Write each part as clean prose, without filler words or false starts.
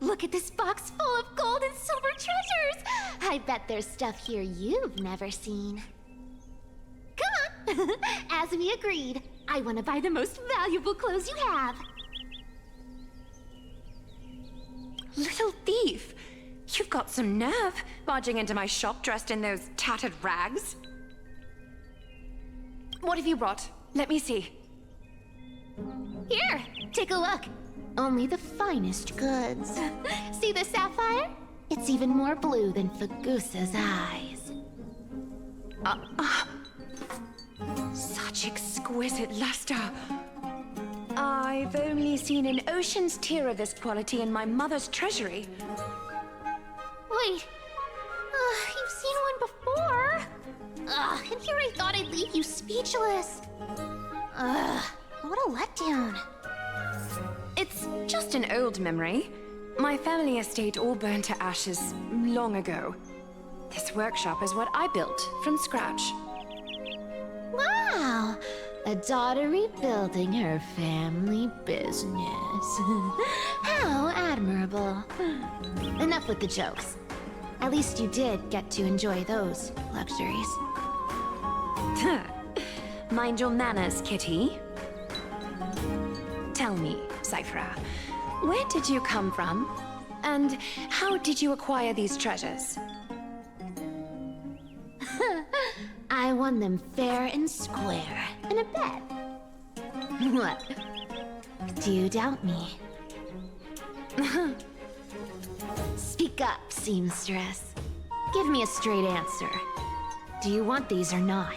Look at this box full of gold and silver treasures! I bet there's stuff here you've never seen. Come on! As we agreed, I want to buy the most valuable clothes you have. Little thief! You've got some nerve, barging into my shop dressed in those tattered rags. What have you brought? Let me see. Here, take a look. Only the finest goods. See the sapphire? It's even more blue than Fagusa's eyes. Such exquisite luster. I've only seen an ocean's tier of this quality in my mother's treasury. Wait. You've seen one before. And here I thought I'd leave you speechless. What a letdown. It's just an old memory. My family estate all burned to ashes long ago. This workshop is what I built from scratch. Wow! A daughter rebuilding her family business. How admirable. Enough with the jokes. At least you did get to enjoy those luxuries. Mind your manners, kitty. Tell me, Cyphera, where did you come from? And how did you acquire these treasures? I won them fair and square in a bet. What? Do you doubt me? Speak up, seamstress. Give me a straight answer. Do you want these or not?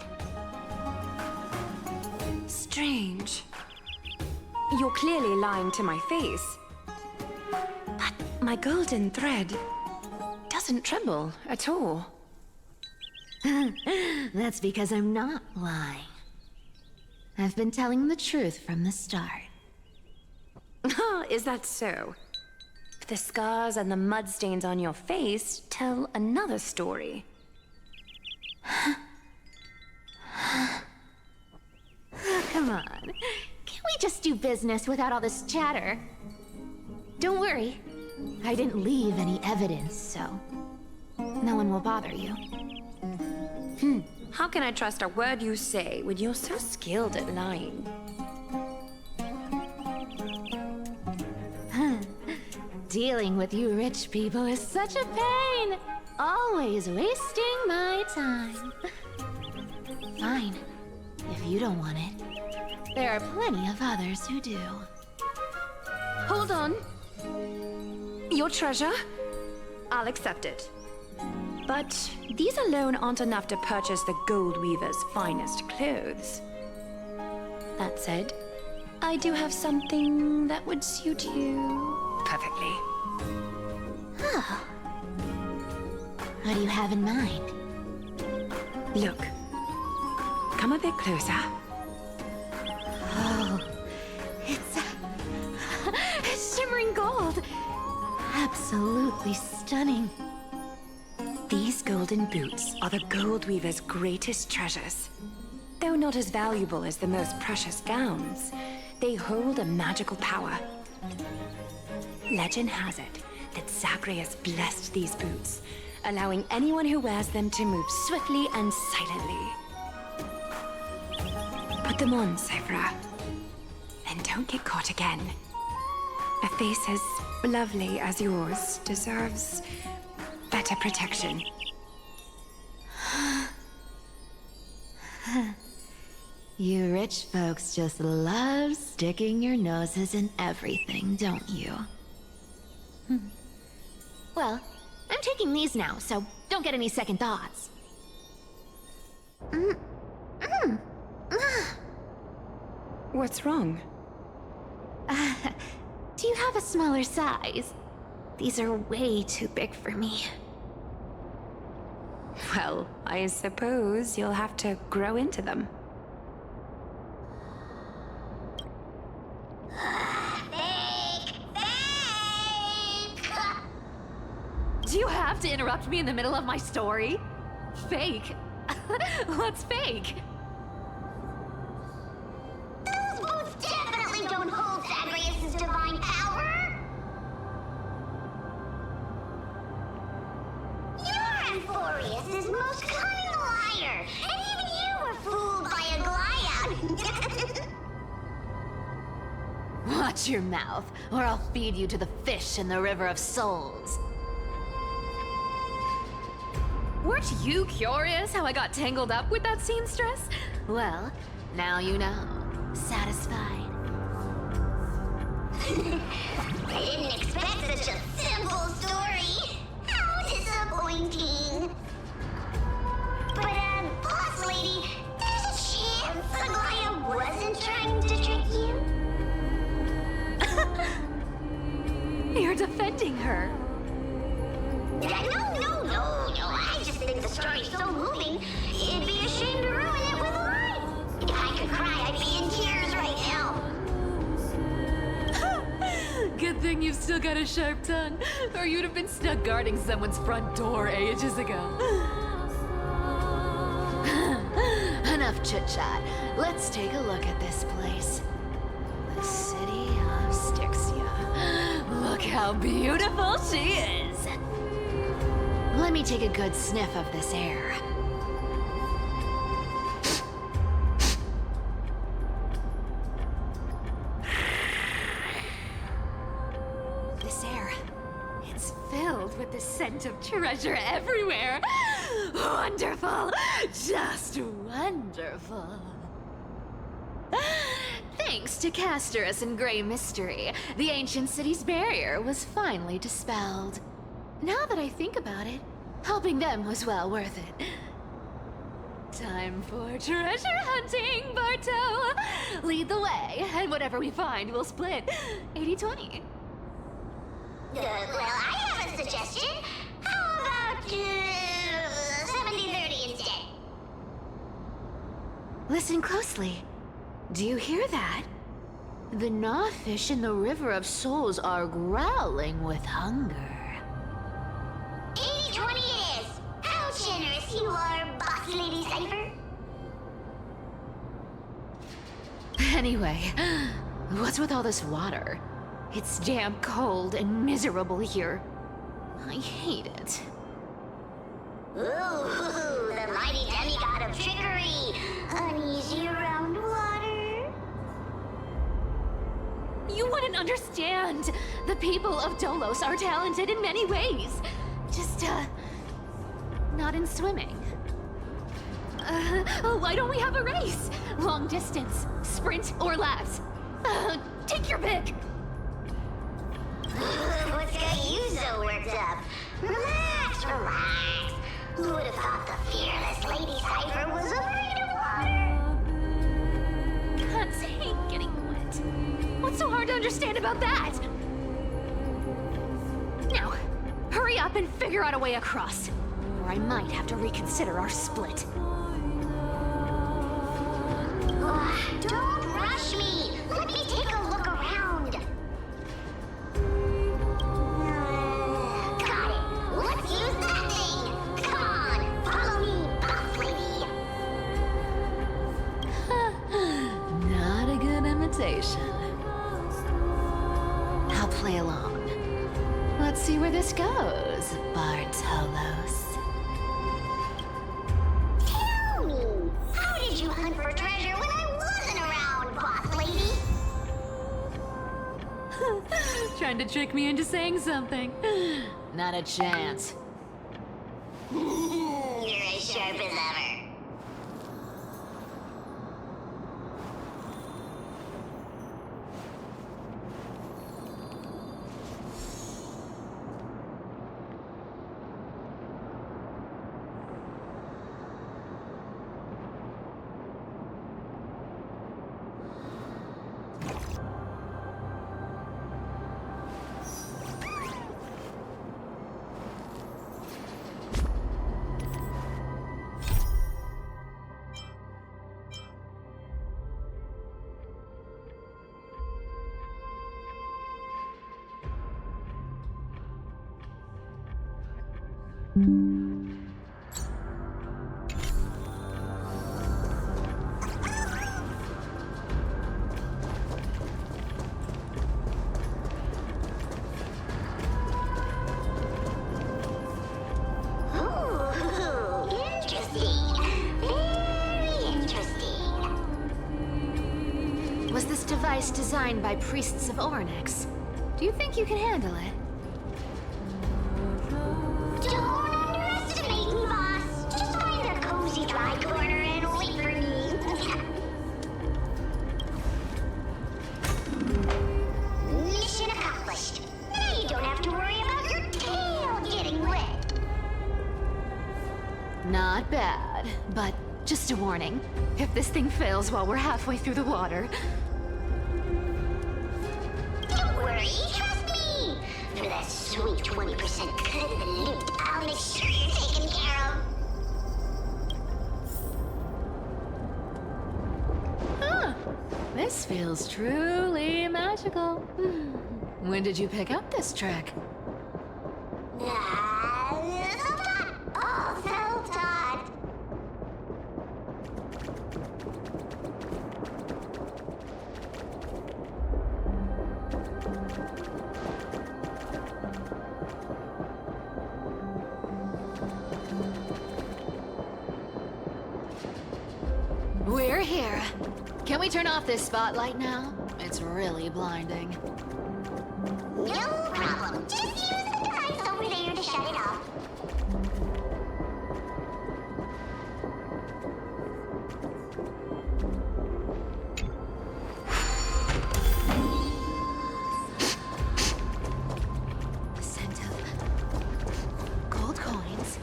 Strange. You're clearly lying to my face. But my golden thread doesn't tremble at all. That's because I'm not lying. I've been telling the truth from the start. Is that so? The scars and the mud stains on your face tell another story. Come on. Can't we just do business without all this chatter? Don't worry. I didn't leave any evidence, so no one will bother you. How can I trust a word you say when you're so skilled at lying? Dealing with you rich people is such a pain. Always wasting my time. Fine. If you don't want it, there are plenty of others who do. Hold on. Your treasure? I'll accept it. But these alone aren't enough to purchase the gold weaver's finest clothes. That said, I do have something that would suit you perfectly. Oh. What do you have in mind? Look. Come a bit closer. Oh, it's shimmering gold. Absolutely stunning. These golden boots are the gold weaver's greatest treasures. Though not as valuable as the most precious gowns, they hold a magical power. Legend has it that Zagreus blessed these boots, allowing anyone who wears them to move swiftly and silently. Put them on, Cyphera. And don't get caught again. A face as lovely as yours deserves better protection. You rich folks just love sticking your noses in everything, don't you? Well, I'm taking these now, so don't get any second thoughts. What's wrong? Do you have a smaller size? These are way too big for me. Well, I suppose you'll have to grow into them. Do you have to interrupt me in the middle of my story? Fake? What's fake? Those boots definitely don't hold Zagreus' divine power! Watch your mouth, or I'll feed you to the fish in the river of souls. Weren't you curious how I got tangled up with that seamstress? Well, now you know. Satisfied? I didn't expect such a simple story. How disappointing. But, boss lady, there's a chance Aglaia wasn't trying to trick you? You're defending her. No. I just think the story's so moving, it'd be a shame to ruin it with a lie. If I could cry, I'd be in tears right now. Good thing you've still got a sharp tongue, or you'd have been stuck guarding someone's front door ages ago. Enough chit-chat. Let's take a look at this place. The city of Styxia. Look how beautiful she is! Let me take a good sniff of this air. This air, It's filled with the scent of treasure everywhere. Wonderful! Just wonderful. thanks to Castorus and Grey Mystery, the ancient city's barrier was finally dispelled. Now that I think about it, helping them was well worth it. Time for treasure hunting, Barto! Lead the way, and whatever we find, we'll split 80-20. Well, I have a suggestion. How about 70-30 instead? Listen closely. Do you hear that? The gnawfish in the River of Souls are growling with hunger. 80-20 it is. How generous you are, Boss Lady Cypher. Anyway, what's with all this water? It's damp, cold, and miserable here. I hate it. Ooh, the mighty demigod of trickery. Uneasy around water. You wouldn't understand. The people of Dolos are talented in many ways. Just, not in swimming. Why don't we have a race? Long distance, sprint, or laps? Take your pick. What's got you so worked up? Relax. Who would have thought the fearless Lady Cypher was afraid of water? Can't take getting wet. What's so hard to understand about that? Now, hurry up and figure out a way across, or I might have to reconsider our split. Don't rush me. Let me take a look around. Got it. Let's use that thing. Come on, follow me, Boss Lady. Not a good imitation. I'll play along. Let's see where this goes, Bartolos. Tell me, how did you hunt for treasure when I wasn't around, Boss Lady? Trying to trick me into saying something. Not a chance. You're as sharp as ever. Ooh, interesting. Very interesting. Was this device designed by priests of Ornyx. Do you think you can handle it? Don't underestimate me, boss. Just find a cozy dry corner and wait for me. Mission accomplished. Now you don't have to worry about your tail getting wet. Not bad, but just a warning. If this thing fails while we're halfway through the water... Don't worry, trust me. For that sweet 20% cut of the loot, I'll make sure you're taken care of. Huh. This feels truly magical. When did you pick up this trick? Self-taught. All self-taught. We're here. Can we turn off this spotlight now? It's really blinding. No problem. Just use the device over there to shut it off. The scent of gold coins.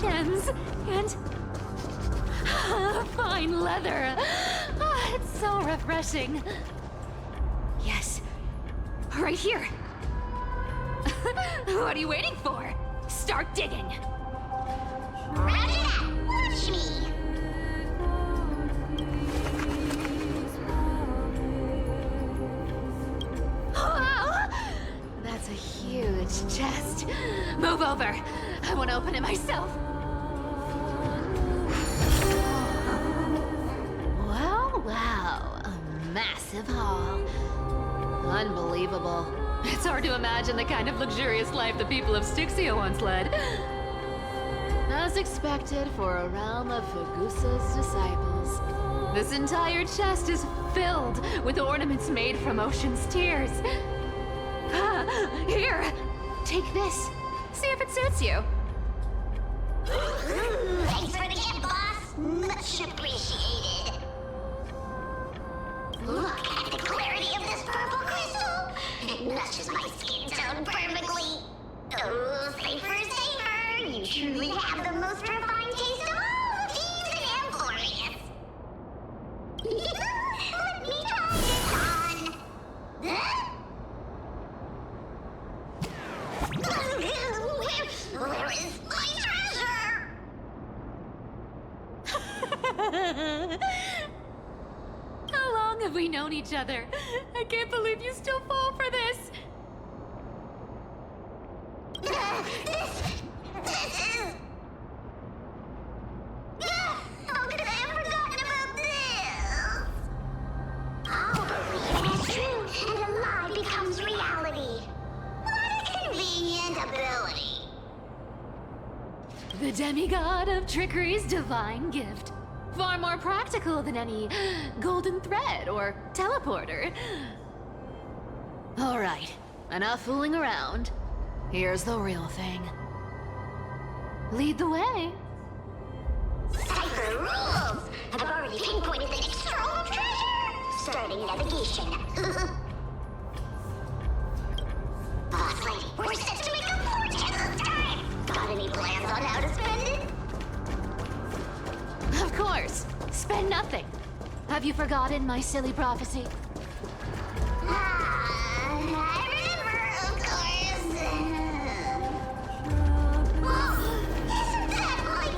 Gems and fine leather. It's so refreshing. Yes. Right here. What are you waiting for? Start digging. Roger that. Watch me. Wow! That's a huge chest. Move over. I want to open it myself. Wow. A massive haul. Unbelievable. It's hard to imagine the kind of luxurious life the people of Styxia once led. As expected for a realm of Fagusa's disciples. This entire chest is filled with ornaments made from ocean's tears. Here, take this. See if it suits you. Thanks for the gift, boss. Much appreciated. Look at the clarity of this purple crystal. It matches my skin tone perfectly. Oh, safer. You truly have the most refined taste of all thieves in AMPHOREUS. Let me try this on. Where is my treasure? How long have we known each other? I can't believe you still fall for this. This is... How could I have forgotten about this? I'll believe it's true, and a lie becomes reality. What a convenient ability. The demigod of trickery's divine gift. Far more practical than any golden thread or teleporter. All right, enough fooling around. Here's the real thing. Lead the way. Cipher rules! I've already pinpointed the next trove of treasure! Starting navigation. Boss lady, we're set to make a fortune this time! Got any plans on how to spend it? Of course. Spend nothing. Have you forgotten my silly prophecy? I remember, of course. Whoa! Isn't that like...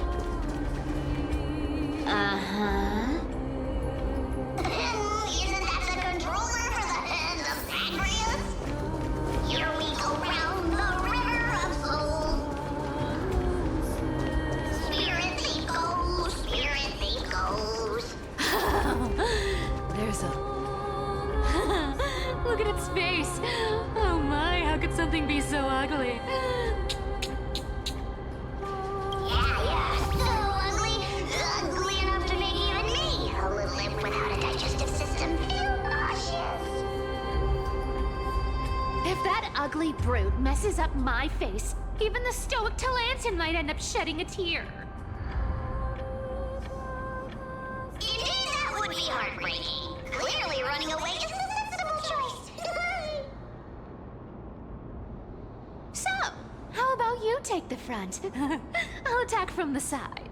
Uh-huh. Isn't that the controller for the hand of Zagreus? Here we go round the river of souls. Spirit thief goes, spirit thief goes. There's a... Look at its face. Oh my, how could something be so ugly? Yeah, so ugly. Ugly enough to make even me, a little imp without a digestive system, feel nauseous. ugly brute messes up my face, even the stoic Talantin might end up shedding a tear. Indeed, that would be heartbreaking. Clearly, running away is the sensible choice. So, how about you take the front? I'll attack from the side.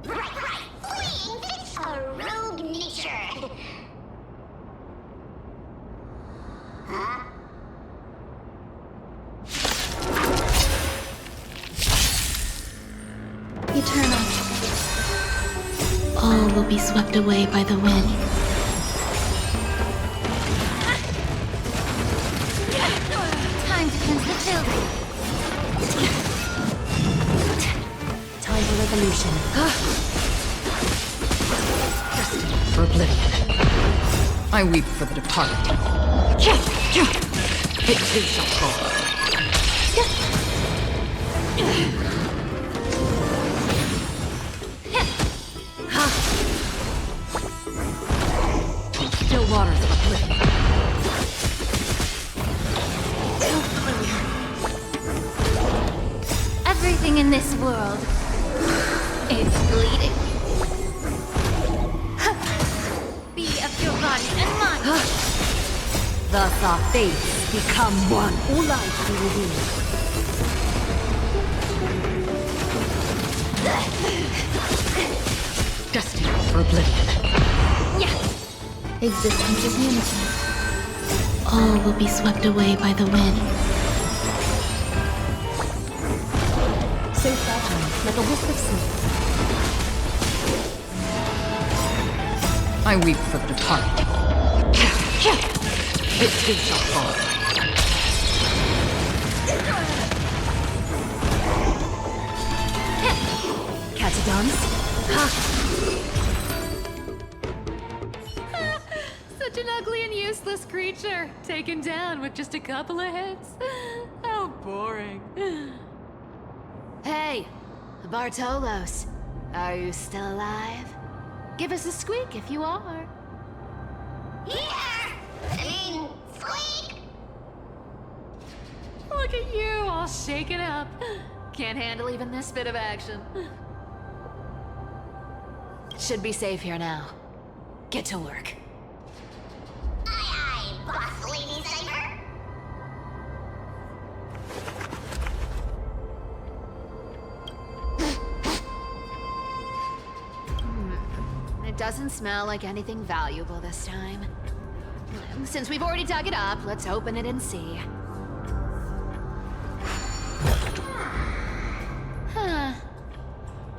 Right. Fleeing fits a rogue nature. Huh? Eternal. All will be swept away by the wind. Time to cleanse the children. Time for revolution. Destined for oblivion. I weep for the departed. It too shall fall. Still waters of oblivion. Everything in this world is bleeding. Be of your body and mind. Thus our fates become one. All life be revealed. Destined for oblivion. Existence is unity. All will be swept away by the wind. So fragile, like a wisp of sleep. I weep for the departed. It too shall fall. Catagons? Such an ugly and useless creature, taken down with just a couple of hits. How boring. Hey, Bartolos, are you still alive? Give us a squeak if you are. Squeak! Look at you, all shaken up. Can't handle even this bit of action. Should be safe here now. Get to work. Aye, boss lady Cypher. It doesn't smell like anything valuable this time. Since we've already dug it up, let's open it and see. Huh.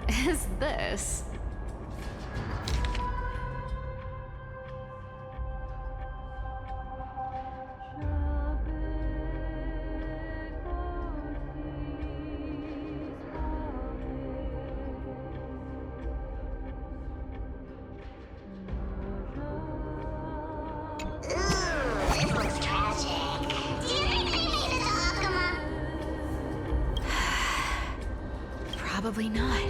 Is this? This looks tragic. Do you think they made it to Akuma? Probably not.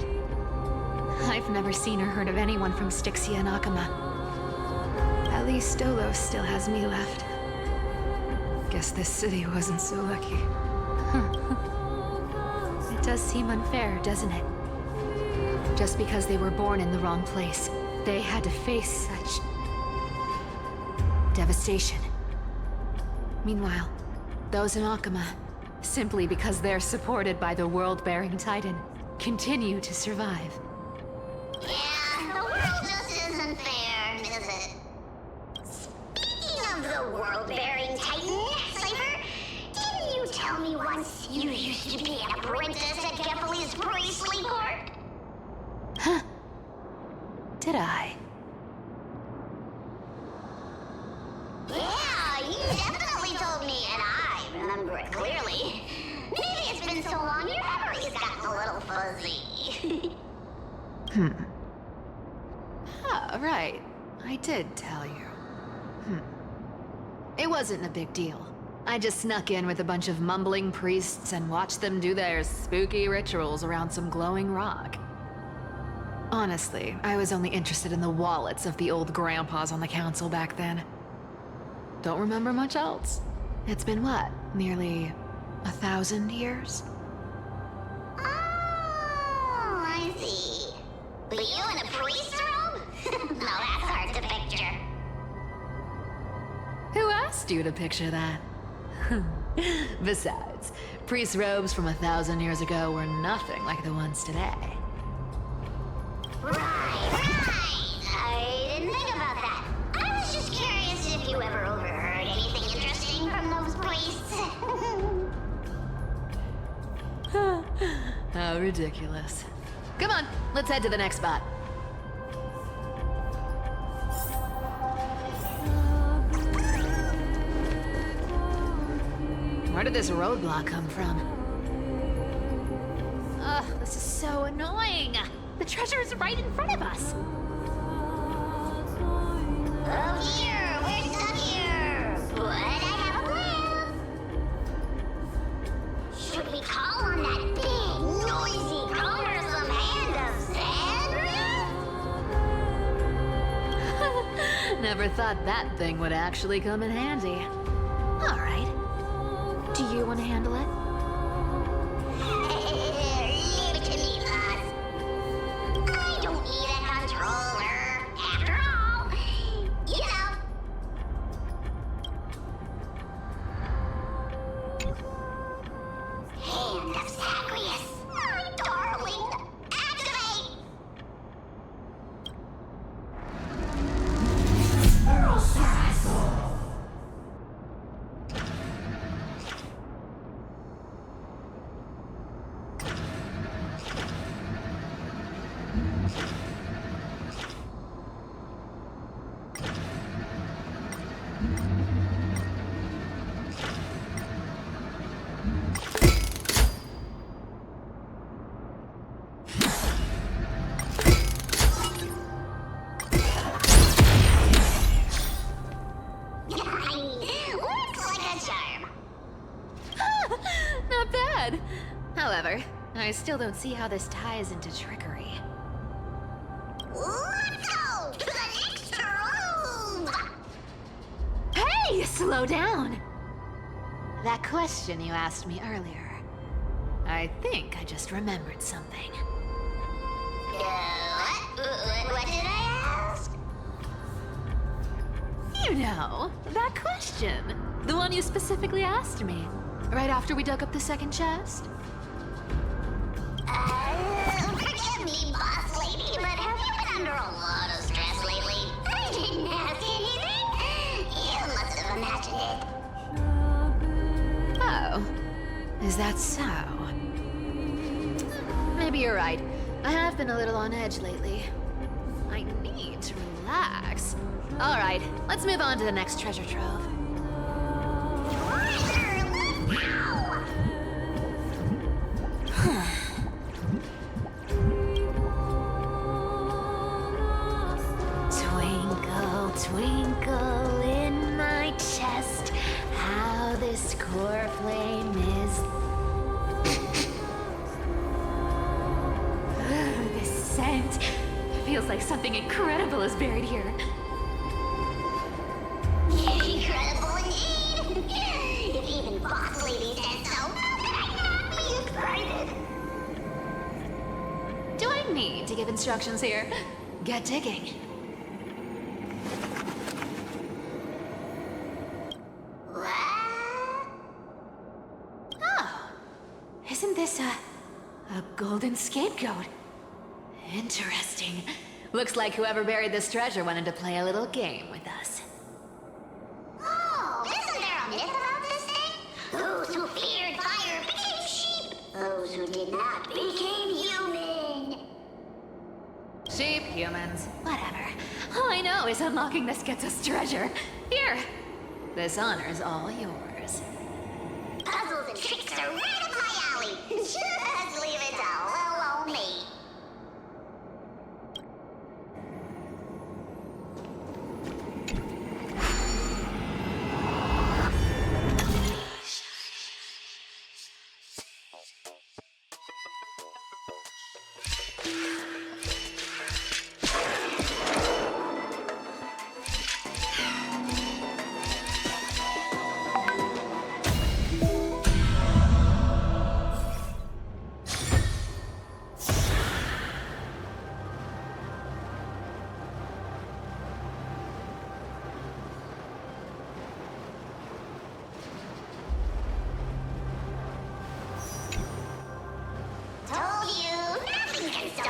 I've never seen or heard of anyone from Styxia and Akuma. At least Stolos still has me left. Guess this city wasn't so lucky. It does seem unfair, doesn't it? Just because they were born in the wrong place, they had to face such devastation. Meanwhile, those in Akuma, simply because they're supported by the world-bearing Titan, continue to survive. Yeah, the world just isn't fair, is it? Speaking of the world-bearing Titan, Cypher, didn't you tell me once you used to be an apprentice at Kefali's priestly court? Huh. Did I? Yeah, you definitely told me, and I remember it clearly. Maybe it's been so long your memory's gotten a little fuzzy. Ah, right. I did tell you. It wasn't a big deal. I just snuck in with a bunch of mumbling priests and watched them do their spooky rituals around some glowing rock. Honestly, I was only interested in the wallets of the old grandpas on the council back then. Don't remember much else. It's been what? Nearly 1,000 years? Oh, I see. But you in a priest robe? Now that's hard to picture. Who asked you to picture that? Besides, priest robes from 1,000 years ago were nothing like the ones today. Right. I didn't think about that. I was just curious if you ever overheard anything interesting from those priests. How ridiculous. Come on, let's head to the next spot. Where did this roadblock come from? Ugh, this is so annoying. The treasure is right in front of us. Oh dear, we're stuck here. But I have a plan. Should we call on that big, noisy, cumbersome hand of Sandra? Never thought that thing would actually come in handy. All right. Do you want to handle it? Leave it to me, boss. I don't need a controller. After all, you know. Hand of Zagreus. My darling. Activate! Looks like a charm. Not bad. However, I still don't see how this ties into trickery. Let's go to the next room. Hey, slow down! That question you asked me earlier. I think I just remembered something. What did I ask? You know, that question. The one you specifically asked me. Right after we dug up the second chest. Forgive me, boss lady, but have you been under a lot of stress lately? I didn't ask anything. You must have imagined it. Oh, is that so? Maybe you're right. I have been a little on edge lately. I need to relax. All right, let's move on to the next treasure trove. Treasure, let's go! Twinkle, twinkle in my chest, how this core flame is. This scent feels like something incredible is buried here. Incredible indeed! If even boss lady said so, how could I not be excited? Do I need to give instructions here? Get digging. What? Oh, isn't this a golden scapegoat? Interesting. Looks like whoever buried this treasure wanted to play a little game with us. Oh, isn't there a myth about this thing? Those who feared fire became sheep. Those who did not became human. Sheep, humans, whatever. All I know is unlocking this gets us treasure. Here, this honor's all yours. Puzzles and tricks are right up my alley. Just leave it to little old me.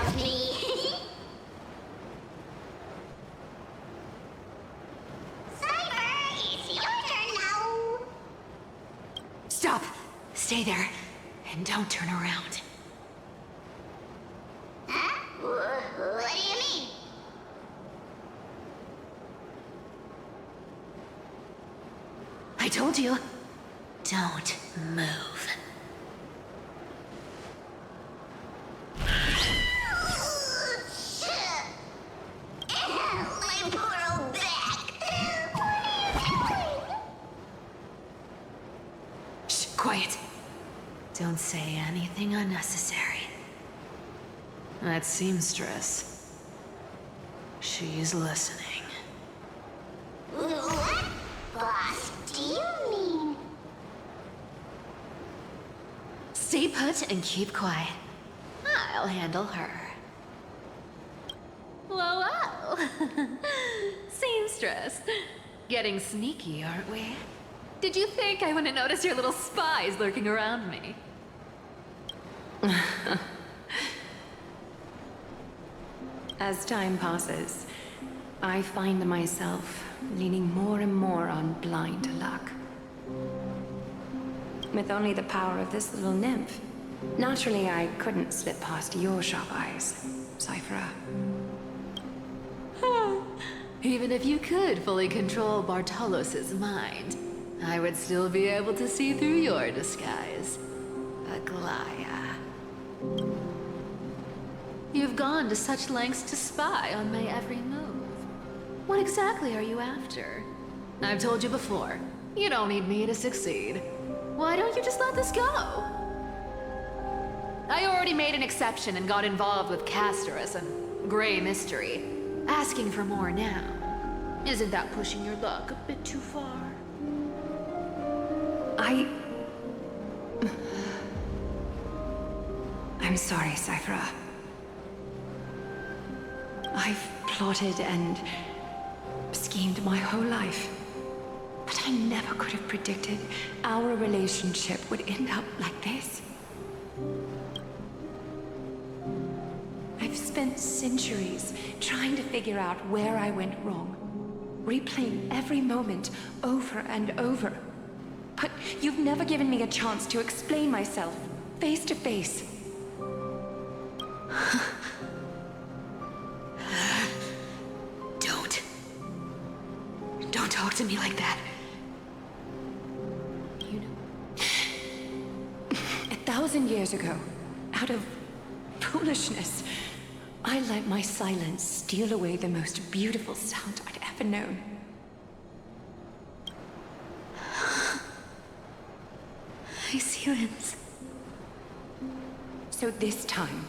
love me. Cyber, it's your turn now. Stop! Stay there, and don't turn around. Huh? What do you mean? I told you, don't move. My poor old back. What are you doing? Shh, quiet. Don't say anything unnecessary. That seamstress. She's listening. What, boss, do you mean? Stay put and keep quiet. I'll handle her. Whoa, whoa! Seamstress. Getting sneaky, aren't we? Did you think I wouldn't notice your little spies lurking around me? As time passes, I find myself leaning more and more on blind luck. With only the power of this little nymph, naturally I couldn't slip past your sharp eyes, Cyphera. Even if you could fully control Bartolos's mind, I would still be able to see through your disguise. Aglaya. You've gone to such lengths to spy on my every move. What exactly are you after? I've told you before, you don't need me to succeed. Why don't you just let this go? I already made an exception and got involved with Castorus and Grey Mystery. Asking for more now. Isn't that pushing your luck a bit too far? I'm sorry, Cyphera. I've plotted and schemed my whole life. But I never could have predicted our relationship would end up like this. I've spent centuries trying to figure out where I went wrong, replaying every moment over and over. But you've never given me a chance to explain myself, face to face. Don't talk to me like that. You know... 1,000 years ago, out of foolishness, I let my silence steal away the most beautiful sound I'd ever known. My silence. So this time,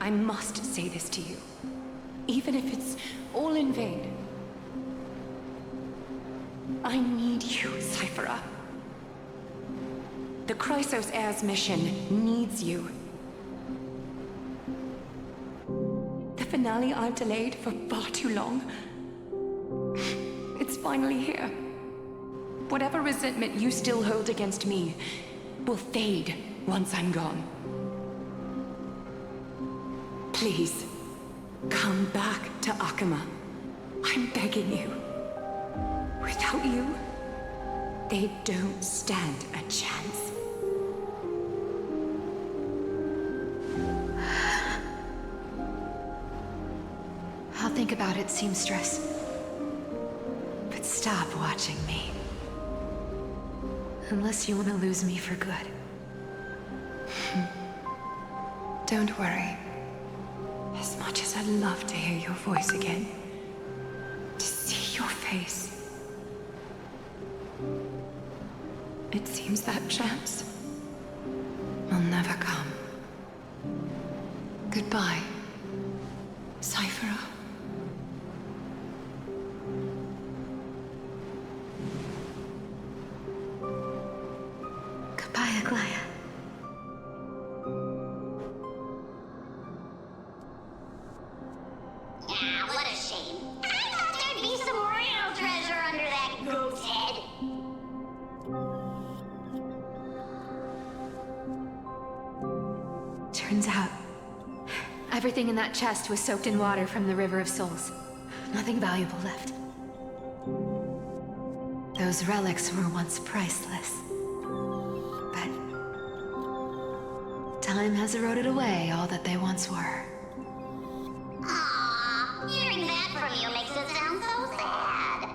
I must say this to you, even if it's all in vain. I need you, Cyphera. The Chrysos Heir's mission needs you. The finale I've delayed for far too long. It's finally here. Whatever resentment you still hold against me will fade once I'm gone. Please, come back to Akama. I'm begging you. Without you, they don't stand a chance. I'll think about it, seamstress. But stop watching me. Unless you want to lose me for good. Don't worry. As much as I'd love to hear your voice again, to see your face, it seems that chance will never come. Goodbye, Cyphera. Goodbye, Aglaya. Ah, what a shame. I thought there'd be some real treasure under that goat's head. Turns out, I Everything in that chest was soaked in water from the River of Souls. Nothing valuable left. Those relics were once priceless. But time has eroded away all that they once were. Aww, hearing that from you makes it sound so sad.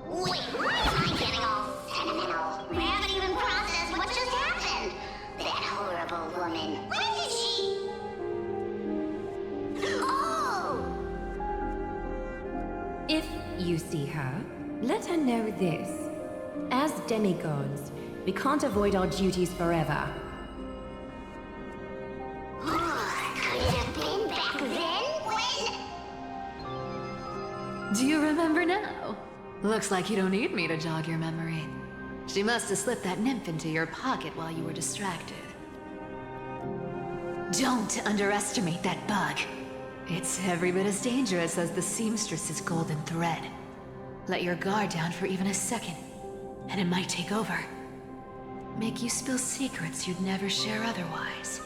Wait, why am I getting all sentimental? We haven't even processed what just happened. That horrible woman. Where did she... Oh! If you see her, let her know this. As demigods, we can't avoid our duties forever. Could it have been back then when... Do you remember now? Looks like you don't need me to jog your memory. She must have slipped that nymph into your pocket while you were distracted. Don't underestimate that bug. It's every bit as dangerous as the seamstress's golden thread. Let your guard down for even a second, and it might take over. Make you spill secrets you'd never share otherwise.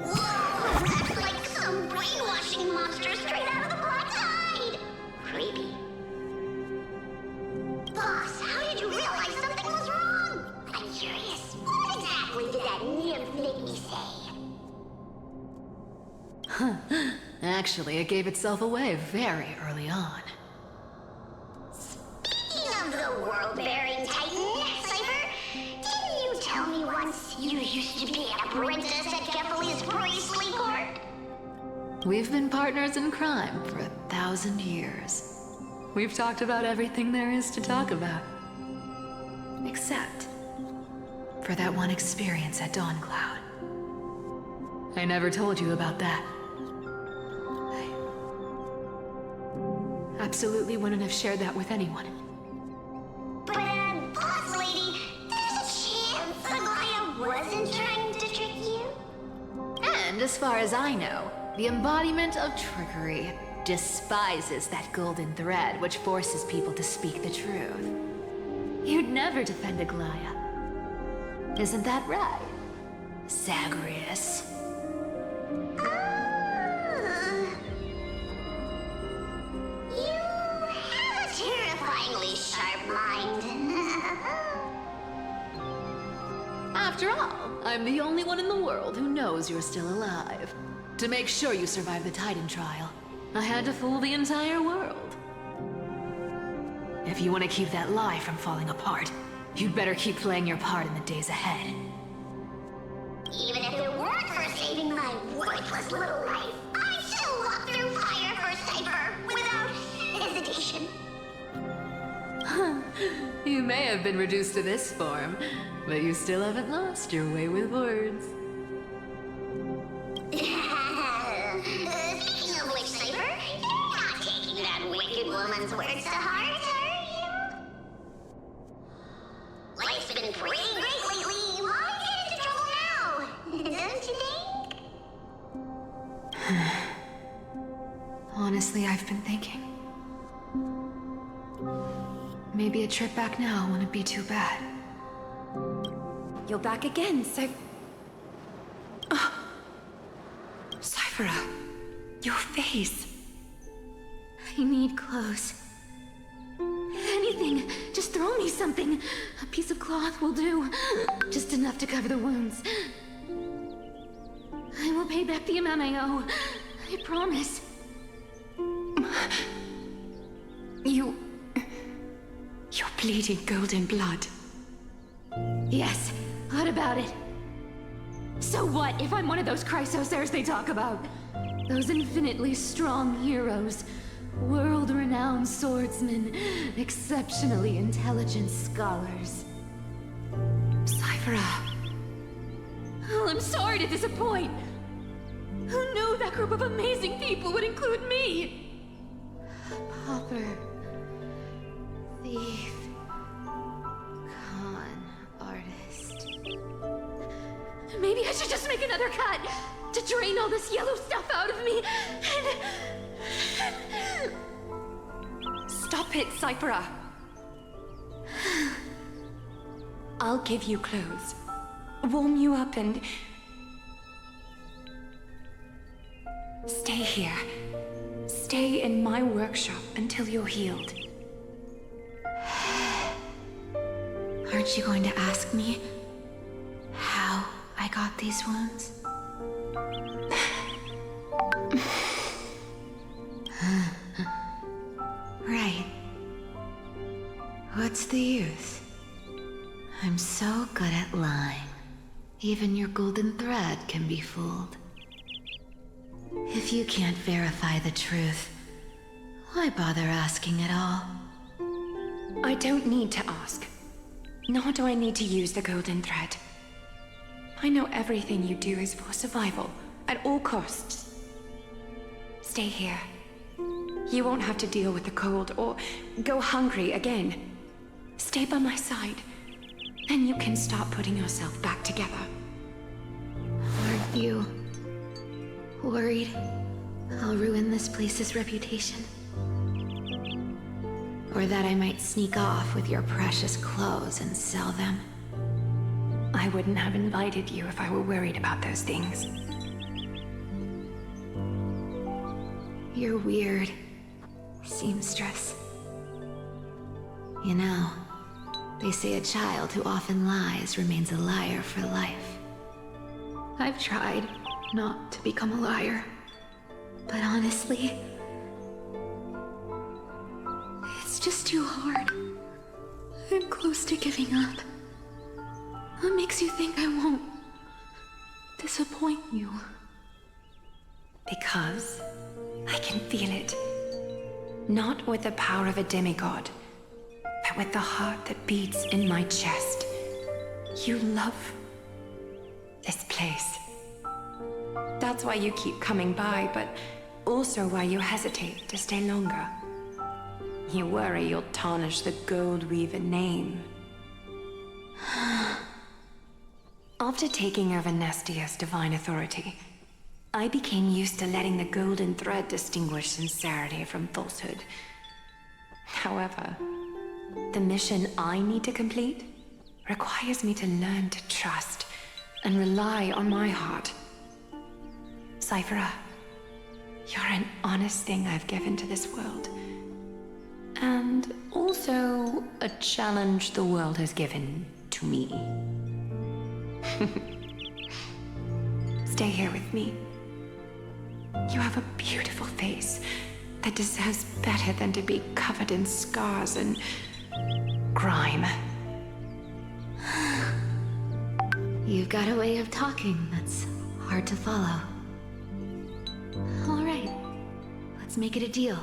Whoa! That's like some brainwashing monster straight out of the Black Tide! Creepy. Boss, how did you realize something was wrong? I'm curious. What exactly did that nymph make me say? Actually, it gave itself away very early on. Speaking of the world-bearing titan, Cypher, didn't you tell me once you used to be an apprentice at Kefali's priestly court? We've been partners in crime for 1,000 years. We've talked about everything there is to talk about. Except for that one experience at Dawncloud. I never told you about that. I absolutely wouldn't have shared that with anyone. But, boss lady, there's a chance Aglaia wasn't trying to trick you? And as far as I know, the embodiment of trickery despises that golden thread which forces people to speak the truth. You'd never defend Aglaia. Isn't that right, Zagreus? You have a terrifyingly sharp mind. After all, I'm the only one in the world who knows you're still alive. To make sure you survive the Titan trial, I had to fool the entire world. If you want to keep that lie from falling apart, you'd better keep playing your part in the days ahead. Even if it weren't for saving my worthless little life, I'd still walk through fire for Cypher without hesitation. You may have been reduced to this form, but you still haven't lost your way with words. Speaking of which, Cypher, you're not taking that wicked woman's words to heart, are you? Life's been pretty great lately. Why get into trouble now? Don't you think? Honestly, I've been thinking. Maybe a trip back now wouldn't be too bad. You're back again, so... Cyphera, your face. I need clothes. Anything. Just throw me something. A piece of cloth will do. Just enough to cover the wounds. I will pay back the amount I owe. I promise. You're bleeding golden blood. Yes. What about it? So what if I'm one of those Chrysosairs they talk about? Those infinitely strong heroes. World-renowned swordsmen. Exceptionally intelligent scholars. Cyphera. Oh, I'm sorry to disappoint. Who knew that group of amazing people would include me? Pauper. Thief. Con artist. Maybe I should just make another cut to drain all this yellow stuff out of me and... Stop it, Cyphera. I'll give you clothes, warm you up, and Stay here. Stay in my workshop until you're healed. Aren't you going to ask me how I got these wounds? Right. What's the use? I'm so good at lying. Even your golden thread can be fooled. If you can't verify the truth, why bother asking at all? I don't need to ask. Nor do I need to use the golden thread. I know everything you do is for survival, at all costs. Stay here. You won't have to deal with the cold or go hungry again. Stay by my side, and you can start putting yourself back together. Aren't you worried I'll ruin this place's reputation? Or that I might sneak off with your precious clothes and sell them? I wouldn't have invited you if I were worried about those things. You're weird, seamstress. You know, they say a child who often lies remains a liar for life. I've tried not to become a liar, but honestly, it's just too hard. I'm close to giving up. What makes you think I won't disappoint you? Because I can feel it. Not with the power of a demigod, but with the heart that beats in my chest. You love this place. That's why you keep coming by, but also why you hesitate to stay longer. You worry you'll tarnish the Gold Weaver name. After taking over Nestia's divine authority, I became used to letting the golden thread distinguish sincerity from falsehood. However, the mission I need to complete requires me to learn to trust and rely on my heart. Cyphera, you're an honest thing I've given to this world. And also a challenge the world has given to me. Stay here with me. You have a beautiful face that deserves better than to be covered in scars and grime. You've got a way of talking that's hard to follow. All right, let's make it a deal.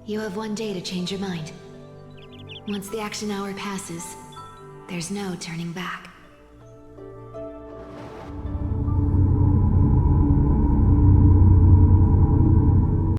You have 1 day to change your mind. Once the action hour passes, there's no turning back.